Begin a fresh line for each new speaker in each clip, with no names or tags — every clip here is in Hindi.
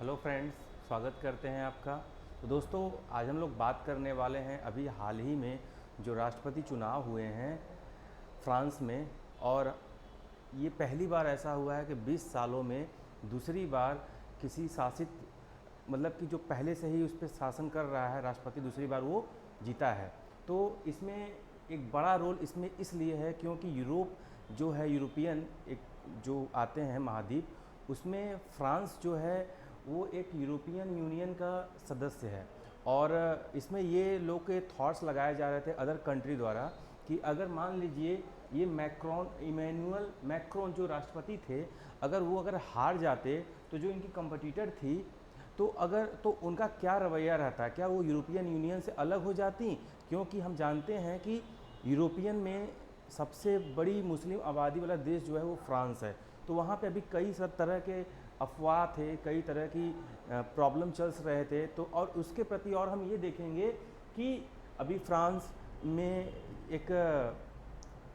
हेलो फ्रेंड्स, स्वागत करते हैं आपका। तो दोस्तों, आज हम लोग बात करने वाले हैं अभी हाल ही में जो राष्ट्रपति चुनाव हुए हैं फ्रांस में। और ये पहली बार ऐसा हुआ है कि 20 सालों में दूसरी बार किसी शासित मतलब कि जो पहले से ही उस पर शासन कर रहा है राष्ट्रपति, दूसरी बार वो जीता है। तो इसमें एक बड़ा रोल इसमें इसलिए है क्योंकि यूरोप जो है, यूरोपियन एक जो आते हैं महाद्वीप, उसमें फ्रांस जो है वो एक यूरोपियन यूनियन का सदस्य है। और इसमें ये लोग के थॉट्स लगाए जा रहे थे अदर कंट्री द्वारा कि अगर मान लीजिए ये इमैनुअल मैक्रोन जो राष्ट्रपति थे, अगर हार जाते तो जो इनकी कंपटीटर थी तो उनका क्या रवैया रहता, क्या वो यूरोपियन यूनियन से अलग हो जाती? क्योंकि हम जानते हैं कि यूरोपियन में सबसे बड़ी मुस्लिम आबादी वाला देश जो है वो फ्रांस है। तो वहाँ पे अभी कई सब तरह के अफवाह थे, कई तरह की प्रॉब्लम चल रहे थे। तो और उसके प्रति और हम ये देखेंगे कि अभी फ्रांस में एक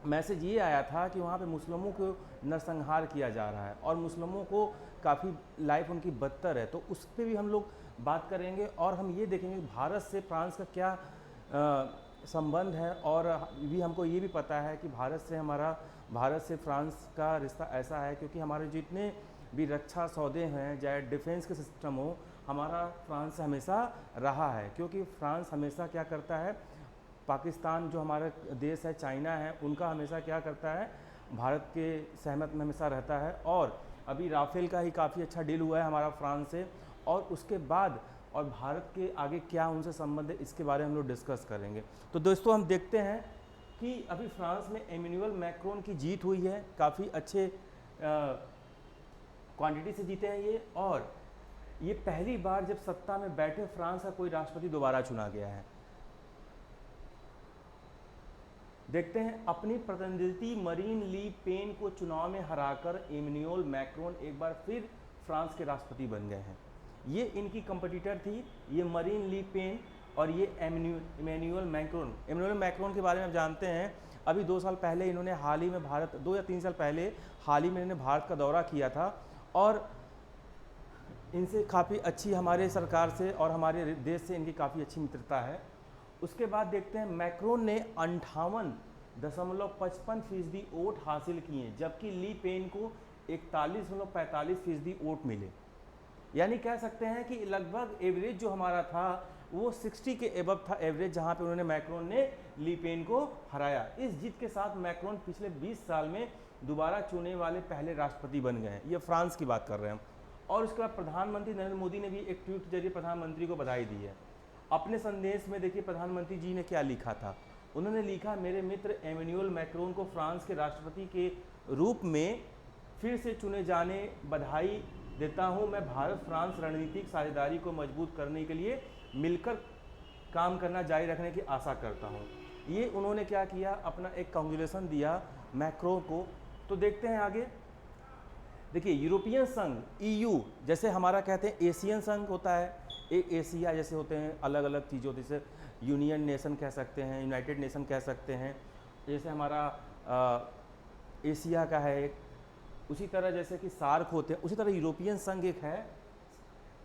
मैसेज ये आया था कि वहाँ पे मुस्लिमों को नरसंहार किया जा रहा है और मुस्लिमों को काफ़ी लाइफ उनकी बदतर है। तो उस पर भी हम लोग बात करेंगे और हम ये देखेंगे कि भारत से फ्रांस का क्या संबंध है। और भी हमको ये भी पता है कि भारत से फ्रांस का रिश्ता ऐसा है क्योंकि हमारे जितने भी रक्षा सौदे हैं, चाहे डिफेंस के सिस्टम हो, हमारा फ्रांस से हमेशा रहा है। क्योंकि फ्रांस हमेशा क्या करता है, पाकिस्तान जो हमारा देश है, चाइना है, उनका हमेशा क्या करता है, भारत के सहमत में हमेशा रहता है। और अभी राफेल का ही काफ़ी अच्छा डील हुआ है हमारा फ्रांस से। और उसके बाद और भारत के आगे क्या उनसे संबंध है, इसके बारे में हम लोग डिस्कस करेंगे। तो दोस्तों, हम देखते हैं कि अभी फ्रांस में इमैनुअल मैक्रोन की जीत हुई है, काफ़ी अच्छे क्वांटिटी से जीते हैं ये। और ये पहली बार जब सत्ता में बैठे फ्रांस का कोई राष्ट्रपति दोबारा चुना गया है। देखते हैं, अपनी प्रतिनिधि मरीन ली पेन को चुनाव में हराकर इमैनुअल मैक्रोन एक बार फिर फ्रांस के राष्ट्रपति बन गए हैं। ये इनकी कंपटीटर थी, ये मरीन ली पेन और ये इमैनुअल मैक्रोन। इमैनुअल मैक्रोन के बारे में आप जानते हैं, अभी 2 साल पहले इन्होंने हाल ही में 2 या 3 साल पहले हाल ही में इन्होंने भारत का दौरा किया था। और इनसे काफ़ी अच्छी हमारे सरकार से और हमारे देश से इनकी काफ़ी अच्छी मित्रता है। उसके बाद देखते हैं, मैक्रोन ने 58.55% वोट हासिल किए, जबकि ली पेन को 41.45% वोट मिले। यानी कह सकते हैं कि लगभग एवरेज जो हमारा था वो 60 के एबव था एवरेज, जहां पे उन्होंने मैक्रोन ने ली पेन को हराया। इस जीत के साथ मैक्रोन पिछले 20 साल में दोबारा चुने वाले पहले राष्ट्रपति बन गए हैं। ये फ्रांस की बात कर रहे हैं हम। और उसके बाद प्रधानमंत्री नरेंद्र मोदी ने भी एक ट्वीट के जरिए प्रधानमंत्री को बधाई दी है। अपने संदेश में देखिए प्रधानमंत्री जी ने क्या लिखा था। उन्होंने लिखा, मेरे मित्र इमैनुअल मैक्रोन को फ्रांस के राष्ट्रपति के रूप में फिर से चुने जाने बधाई देता हूं। मैं भारत फ्रांस रणनीतिक साझेदारी को मजबूत करने के लिए मिलकर काम करना जारी रखने की आशा करता हूं। ये उन्होंने क्या किया, अपना एक कांग्रेचुलेशन दिया मैक्रोन को। तो देखते हैं आगे। देखिए, यूरोपियन संघ EU, जैसे हमारा कहते हैं एशियन संघ होता है, एशिया जैसे होते हैं, अलग अलग चीज़ें होती है, जैसे यूनियन नेशन कह सकते हैं, यूनाइटेड नेशन कह सकते हैं, जैसे हमारा एशिया का है एक। उसी तरह जैसे कि सार्क होते हैं, उसी तरह यूरोपियन संघ एक है।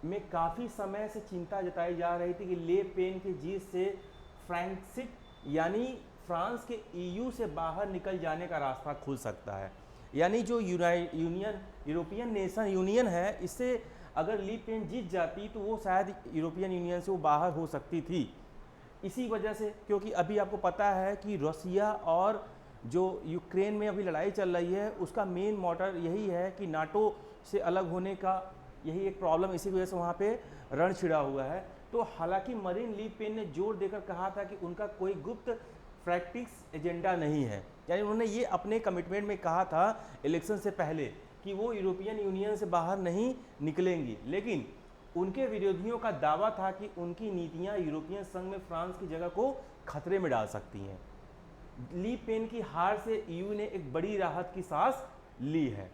में काफ़ी समय से चिंता जताई जा रही थी कि ले पेन की जीत से फ्रेंकसिट यानी फ्रांस के EU से बाहर निकल जाने का रास्ता खुल सकता है। यानी जो यूरोपियन नेशन यूनियन है, इससे अगर ली पेन जीत जाती तो वो शायद यूरोपियन यूनियन से वो बाहर हो सकती थी। इसी वजह से, क्योंकि अभी आपको पता है कि रसिया और जो यूक्रेन में अभी लड़ाई चल रही है, उसका मेन मोटर यही है कि नाटो से अलग होने का यही एक प्रॉब्लम, इसी वजह से वहाँ पे रण छिड़ा हुआ है। तो हालांकि मरीन ली पेन ने जोर देकर कहा था कि उनका कोई गुप्त प्रैक्टिस एजेंडा नहीं है। यानी उन्होंने ये अपने कमिटमेंट में कहा था इलेक्शन से पहले कि वो यूरोपियन यूनियन से बाहर नहीं निकलेंगी। लेकिन उनके विरोधियों का दावा था कि उनकी नीतियां यूरोपियन संघ में फ्रांस की जगह को खतरे में डाल सकती हैं। ली पेन की हार से EU ने एक बड़ी राहत की सांस ली है,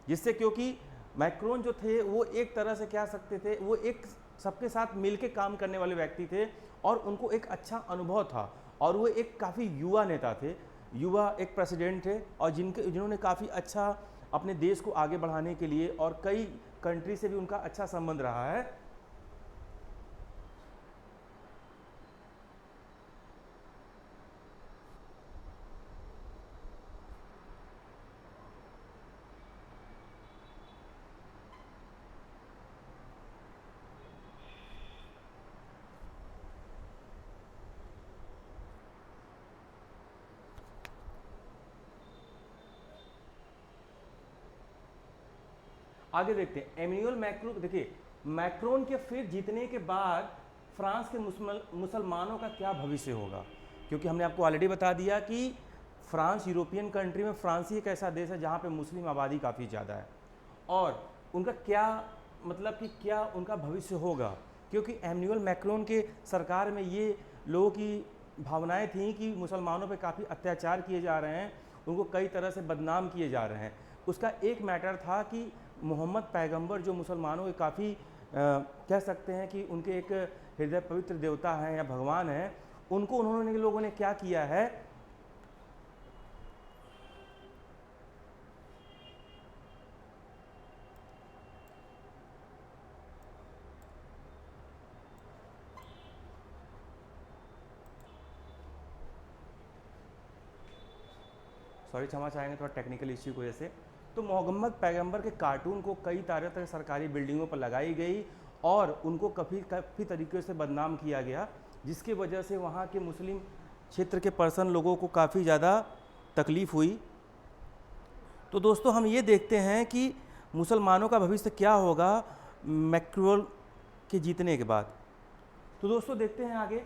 जिससे क्योंकि मैक्रोन जो थे वो एक तरह से कह सकते थे, वो एक सबके साथ मिलके काम करने वाले व्यक्ति थे और उनको एक अच्छा अनुभव था। और वो एक काफ़ी युवा नेता थे, युवा एक प्रेसिडेंट थे, और जिन्होंने काफ़ी अच्छा अपने देश को आगे बढ़ाने के लिए और कई कंट्री से भी उनका अच्छा संबंध रहा है। आगे देखते हैं एमेनुअल मैक्रोन। देखिए मैक्रोन के फिर जीतने के बाद फ्रांस के मुसलमानों का क्या भविष्य होगा, क्योंकि हमने आपको ऑलरेडी बता दिया कि फ्रांस यूरोपियन कंट्री में फ्रांस ही एक ऐसा देश है जहाँ पे मुस्लिम आबादी काफ़ी ज़्यादा है, और उनका क्या मतलब कि क्या उनका भविष्य होगा, क्योंकि एमेनुअल मैक्रोन के सरकार में ये लोगों की भावनाएं थीं कि मुसलमानों पे काफ़ी अत्याचार किए जा रहे हैं, उनको कई तरह से बदनाम किए जा रहे हैं। उसका एक मैटर था कि मोहम्मद पैगंबर जो मुसलमानों के काफ़ी कह सकते हैं कि उनके एक हृदय पवित्र देवता हैं या भगवान हैं, उनको उन्होंने लोगों ने क्या किया है, सॉरी क्षमा चाहेंगे थोड़ा टेक्निकल इश्यू की वजह से। तो मोहम्मद पैगंबर के कार्टून को कई तरह सरकारी बिल्डिंगों पर लगाई गई और उनको काफ़ी तरीके से बदनाम किया गया, जिसकी वजह से वहाँ के मुस्लिम क्षेत्र के पर्सन लोगों को काफ़ी ज़्यादा तकलीफ़ हुई। तो दोस्तों हम ये देखते हैं कि मुसलमानों का भविष्य क्या होगा मैक्रोन के जीतने के बाद। तो दोस्तों देखते हैं आगे।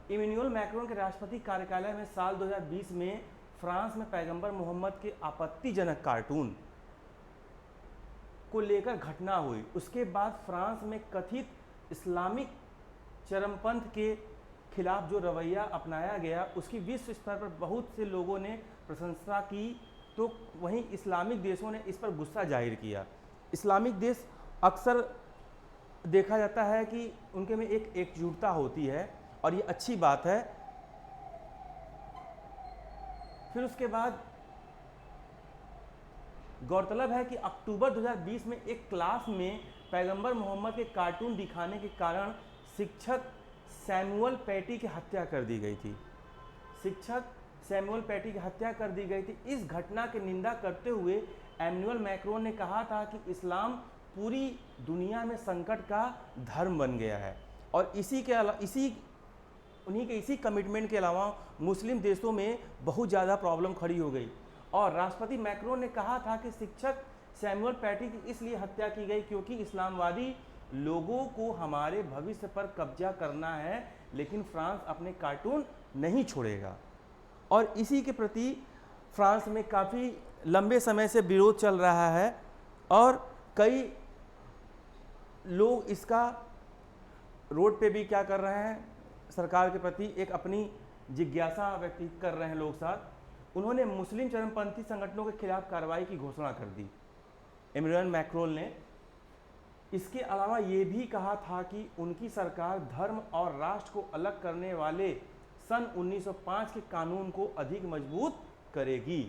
इमैनुअल मैक्रोन के राष्ट्रपति कार्यालय में साल 2020 में फ्रांस में पैगंबर मोहम्मद के आपत्तिजनक कार्टून को लेकर घटना हुई। उसके बाद फ्रांस में कथित इस्लामिक चरमपंथ के खिलाफ जो रवैया अपनाया गया उसकी विश्व स्तर पर बहुत से लोगों ने प्रशंसा की, तो वहीं इस्लामिक देशों ने इस पर गुस्सा जाहिर किया। इस्लामिक देश अक्सर देखा जाता है कि उनके में एक एकजुटता होती है और ये अच्छी बात है। फिर उसके बाद गौरतलब है कि अक्टूबर 2020 में एक क्लास में पैगंबर मोहम्मद के कार्टून दिखाने के कारण शिक्षक सैमुअल पैटी की हत्या कर दी गई थी। शिक्षक सैमुअल पैटी की हत्या कर दी गई थी। इस घटना की निंदा करते हुए एमेनुअल मैक्रोन ने कहा था कि इस्लाम पूरी दुनिया में संकट का धर्म बन गया है, और उन्हीं के इसी कमिटमेंट के अलावा मुस्लिम देशों में बहुत ज़्यादा प्रॉब्लम खड़ी हो गई। और राष्ट्रपति मैक्रोन ने कहा था कि शिक्षक सैमुअल पैटी की इसलिए हत्या की गई क्योंकि इस्लामवादी लोगों को हमारे भविष्य पर कब्जा करना है, लेकिन फ्रांस अपने कार्टून नहीं छोड़ेगा। और इसी के प्रति फ्रांस में काफ़ी लंबे समय से विरोध चल रहा है और कई लोग इसका रोड पे भी क्या कर रहे हैं, सरकार के प्रति एक अपनी जिज्ञासा व्यक्त कर रहे हैं लोग साथ। उन्होंने मुस्लिम चरमपंथी संगठनों के खिलाफ कार्रवाई की घोषणा कर दी एमेनुअल मैक्रोन ने। इसके अलावा ये भी कहा था कि उनकी सरकार धर्म और राष्ट्र को अलग करने वाले सन 1905 के कानून को अधिक मजबूत करेगी।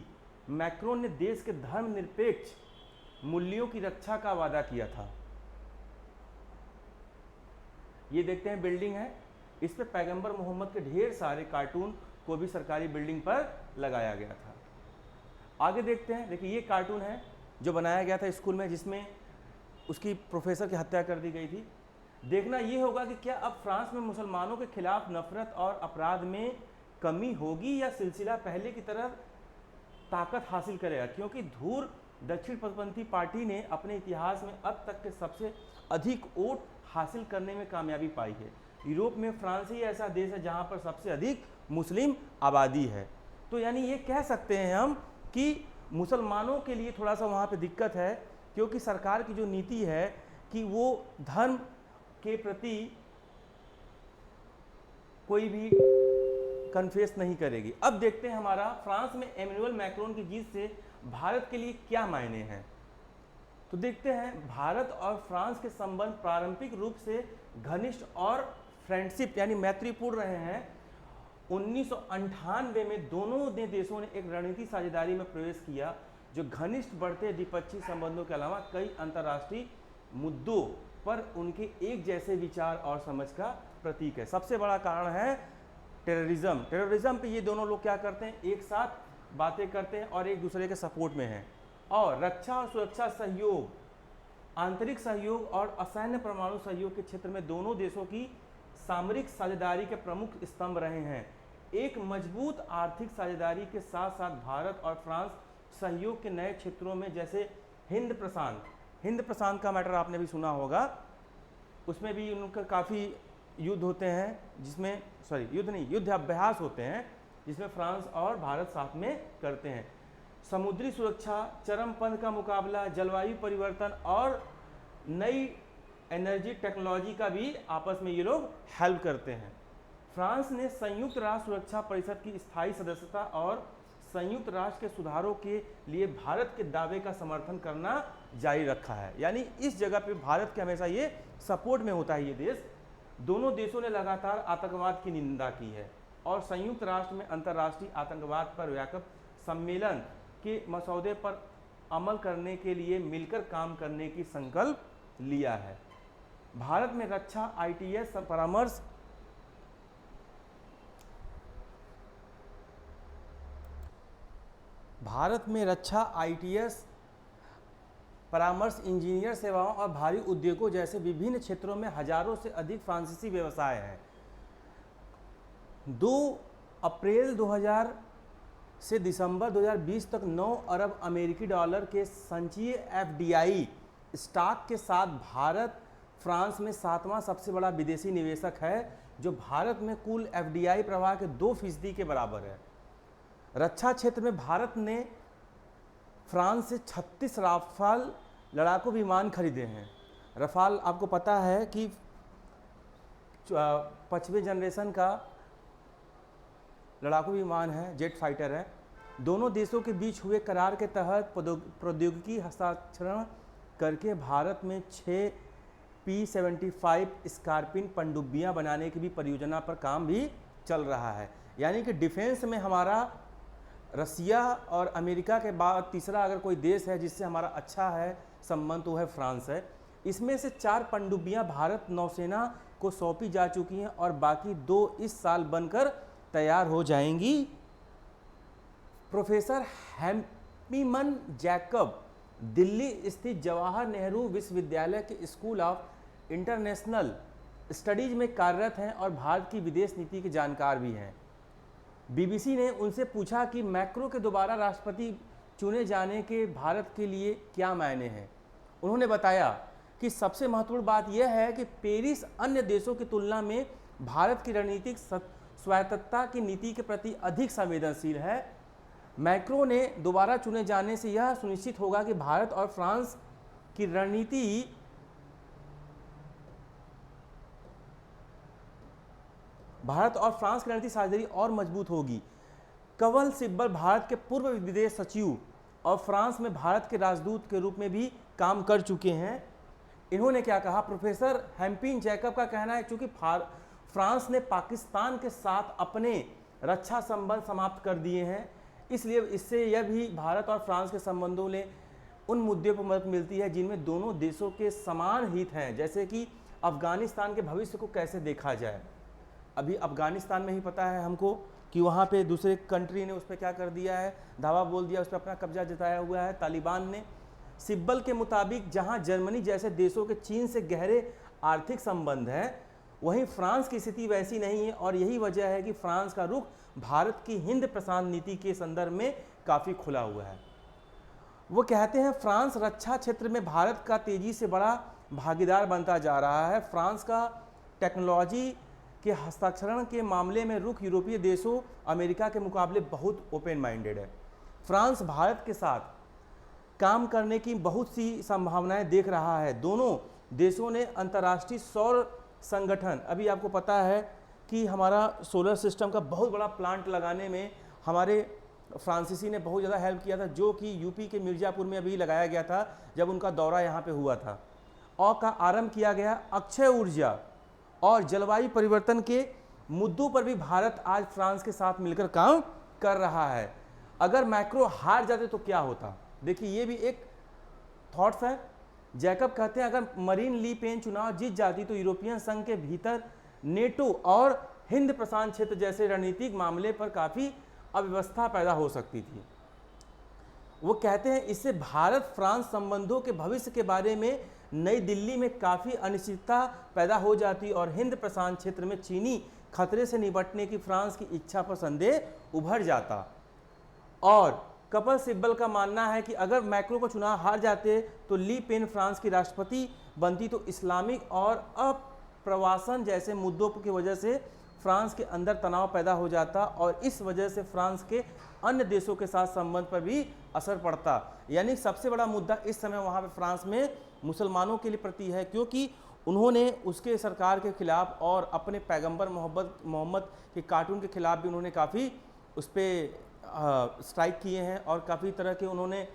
मैक्रोन ने देश के धर्मनिरपेक्ष मूल्यों की रक्षा का वादा किया था। ये देखते हैं बिल्डिंग है, इस पे पैगंबर मोहम्मद के ढेर सारे कार्टून को भी सरकारी बिल्डिंग पर लगाया गया था। आगे देखते हैं। देखिए ये कार्टून है जो बनाया गया था स्कूल में, जिसमें उसकी प्रोफेसर की हत्या कर दी गई थी। देखना ये होगा कि क्या अब फ्रांस में मुसलमानों के खिलाफ नफरत और अपराध में कमी होगी या सिलसिला पहले की तरह ताकत हासिल करेगा, क्योंकि धूर दक्षिणपंथी पार्टी ने अपने इतिहास में अब तक के सबसे अधिक वोट हासिल करने में कामयाबी पाई है। यूरोप में फ्रांस ही ऐसा देश है जहां पर सबसे अधिक मुस्लिम आबादी है। तो यानी ये कह सकते हैं हम कि मुसलमानों के लिए थोड़ा सा वहाँ पे दिक्कत है, क्योंकि सरकार की जो नीति है कि वो धर्म के प्रति कोई भी कन्फेस नहीं करेगी। अब देखते हैं हमारा फ्रांस में एमेनुअल मैक्रोन की जीत से भारत के लिए क्या मायने हैं। तो देखते हैं भारत और फ्रांस के संबंध पारंपरिक रूप से घनिष्ठ और फ्रेंडशिप यानी मैत्रीपूर्ण रहे हैं। 1998 में दोनों देशों ने एक रणनीतिक साझेदारी में प्रवेश किया जो घनिष्ठ बढ़ते द्विपक्षीय संबंधों के अलावा कई अंतर्राष्ट्रीय मुद्दों पर उनके एक जैसे विचार और समझ का प्रतीक है। सबसे बड़ा कारण है टेररिज्म। टेररिज्म पे ये दोनों लोग क्या करते हैं, एक साथ बातें करते हैं और एक दूसरे के सपोर्ट में हैं। और रक्षा और सुरक्षा सहयोग, आंतरिक सहयोग और असैन्य परमाणु सहयोग के क्षेत्र में दोनों देशों की सामरिक साझेदारी के प्रमुख स्तंभ रहे हैं। एक मजबूत आर्थिक साझेदारी के साथ साथ भारत और फ्रांस सहयोग के नए क्षेत्रों में, जैसे हिंद प्रशांत का मैटर आपने भी सुना होगा, उसमें भी उनका काफ़ी युद्ध होते हैं, जिसमें युद्ध अभ्यास होते हैं, जिसमें फ्रांस और भारत साथ में करते हैं। समुद्री सुरक्षा, चरमपंथ का मुकाबला, जलवायु परिवर्तन और नई एनर्जी टेक्नोलॉजी का भी आपस में ये लोग हेल्प करते हैं। फ्रांस ने संयुक्त राष्ट्र सुरक्षा परिषद की स्थायी सदस्यता और संयुक्त राष्ट्र के सुधारों के लिए भारत के दावे का समर्थन करना जारी रखा है। यानी इस जगह पे भारत के हमेशा ये सपोर्ट में होता है ये देश। दोनों देशों ने लगातार आतंकवाद की निंदा की है और संयुक्त राष्ट्र में अंतर्राष्ट्रीय आतंकवाद पर व्यापक सम्मेलन के मसौदे पर अमल करने के लिए मिलकर काम करने की संकल्प लिया है। भारत में रक्षा ITS परामर्श परामर्श, इंजीनियर सेवाओं और भारी उद्योगों जैसे विभिन्न क्षेत्रों में हजारों से अधिक फ्रांसीसी व्यवसाय हैं। 2 अप्रैल 2000 से दिसंबर 2020 तक 9 अरब अमेरिकी डॉलर के संचयी FDI स्टॉक के साथ भारत फ्रांस में 7वां सबसे बड़ा विदेशी निवेशक है, जो भारत में कुल FDI प्रवाह के 2% के बराबर है। रक्षा क्षेत्र में भारत ने फ्रांस से 36 राफाल लड़ाकू विमान खरीदे हैं। राफाल आपको पता है कि 5वीं जनरेशन का लड़ाकू विमान है, जेट फाइटर है। दोनों देशों के बीच हुए करार के तहत प्रौद्योगिकी हस्ताक्षरण करके भारत में 6 P-75 स्कॉर्पियन पनडुब्बियां बनाने की भी परियोजना पर काम भी चल रहा है। यानी कि डिफेंस में हमारा रसिया और अमेरिका के बाद तीसरा अगर कोई देश है जिससे हमारा अच्छा है संबंध, तो है फ्रांस है। इसमें से 4 पनडुब्बियां भारत नौसेना को सौंपी जा चुकी हैं और बाकी 2 इस साल बनकर तैयार हो जाएंगी। प्रोफेसर हैप्पीमन जैकब दिल्ली स्थित जवाहर नेहरू विश्वविद्यालय के स्कूल ऑफ इंटरनेशनल स्टडीज में कार्यरत हैं और भारत की विदेश नीति के जानकार भी हैं। BBC ने उनसे पूछा कि मैक्रो के दोबारा राष्ट्रपति चुने जाने के भारत के लिए क्या मायने हैं। उन्होंने बताया कि सबसे महत्वपूर्ण बात यह है कि पेरिस अन्य देशों की तुलना में भारत की रणनीतिक स्वायत्तता की नीति के प्रति अधिक संवेदनशील है। मैक्रो ने दोबारा चुने जाने से यह सुनिश्चित होगा कि भारत और फ्रांस की रणनीति साझेदारी और मजबूत होगी। कंवल सिब्बल भारत के पूर्व विदेश सचिव और फ्रांस में भारत के राजदूत के रूप में भी काम कर चुके हैं। इन्होंने क्या कहा, प्रोफेसर हैम्पिन जैकब का कहना है चूंकि फ्रांस ने पाकिस्तान के साथ अपने रक्षा संबंध समाप्त कर दिए हैं, इसलिए इससे यह भी भारत और फ्रांस के संबंधों में उन मुद्दों पर मदद मिलती है जिनमें दोनों देशों के समान हित हैं, जैसे कि अफगानिस्तान के भविष्य को कैसे देखा जाए। अभी अफगानिस्तान में ही पता है हमको कि वहाँ पे दूसरे कंट्री ने उस पर क्या कर दिया है, धावा बोल दिया, उस पर अपना कब्जा जताया हुआ है तालिबान ने। सिब्बल के मुताबिक जहाँ जर्मनी जैसे देशों के चीन से गहरे आर्थिक संबंध हैं, वहीं फ्रांस की स्थिति वैसी नहीं है और यही वजह है कि फ्रांस का रुख भारत की हिंद प्रशांत नीति के संदर्भ में काफ़ी खुला हुआ है। वो कहते हैं फ्रांस रक्षा क्षेत्र में भारत का तेजी से बड़ा भागीदार बनता जा रहा है। फ्रांस का टेक्नोलॉजी के हस्ताक्षरण के मामले में रुख यूरोपीय देशों अमेरिका के मुकाबले बहुत ओपन माइंडेड है। फ्रांस भारत के साथ काम करने की बहुत सी संभावनाएं देख रहा है। दोनों देशों ने अंतर्राष्ट्रीय सौर संगठन, अभी आपको पता है कि हमारा सोलर सिस्टम का बहुत बड़ा प्लांट लगाने में हमारे फ्रांसीसी ने बहुत ज़्यादा हेल्प किया था, जो कि यूपी के मिर्ज़ापुर में अभी लगाया गया था जब उनका दौरा यहाँ पे हुआ था। और का आरंभ किया गया। अक्षय ऊर्जा और जलवायु परिवर्तन के मुद्दों पर भी भारत आज फ्रांस के साथ मिलकर काम कर रहा है। अगर मैक्रो हार जाते तो क्या होता, देखिए ये भी एक थॉट्स है। जैकब कहते हैं अगर मरीन ली पेन चुनाव जीत जाती तो यूरोपियन संघ के भीतर नेटो और हिंद प्रशांत क्षेत्र जैसे रणनीतिक मामले पर काफ़ी अव्यवस्था पैदा हो सकती थी। वो कहते हैं इससे भारत फ्रांस संबंधों के भविष्य के बारे में नई दिल्ली में काफ़ी अनिश्चितता पैदा हो जाती और हिंद प्रशांत क्षेत्र में चीनी खतरे से निपटने की फ्रांस की इच्छा पर संदेह उभर जाता। और कपिल सिब्बल का मानना है कि अगर मैक्रो को चुनाव हार जाते तो ली पेन फ्रांस की राष्ट्रपति बनती तो इस्लामिक और अप्रवासन जैसे मुद्दों की वजह से फ्रांस के अंदर तनाव पैदा हो जाता और इस वजह से फ्रांस के अन्य देशों के साथ संबंध पर भी असर पड़ता। यानी सबसे बड़ा मुद्दा इस समय वहाँ पे फ्रांस में मुसलमानों के लिए प्रति है, क्योंकि उन्होंने उसके सरकार के खिलाफ और अपने पैगंबर मोहम्मद के कार्टून के खिलाफ भी उन्होंने काफ़ी उस पर स्ट्राइक किए हैं और काफ़ी तरह के उन्होंने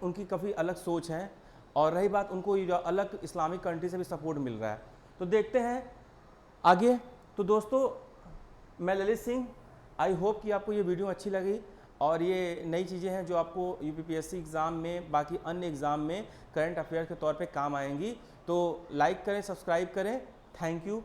उनकी काफ़ी अलग सोच है। और रही बात उनको अलग इस्लामिक कंट्री से भी सपोर्ट मिल रहा है। तो देखते हैं आगे। तो दोस्तों मैं ललित सिंह, आई होप कि आपको ये वीडियो अच्छी लगी और ये नई चीज़ें हैं जो आपको यूपीपीएससी एग्ज़ाम में बाकी अन्य एग्ज़ाम में करंट अफेयर के तौर पे काम आएंगी। तो लाइक करें, सब्सक्राइब करें। Thank you.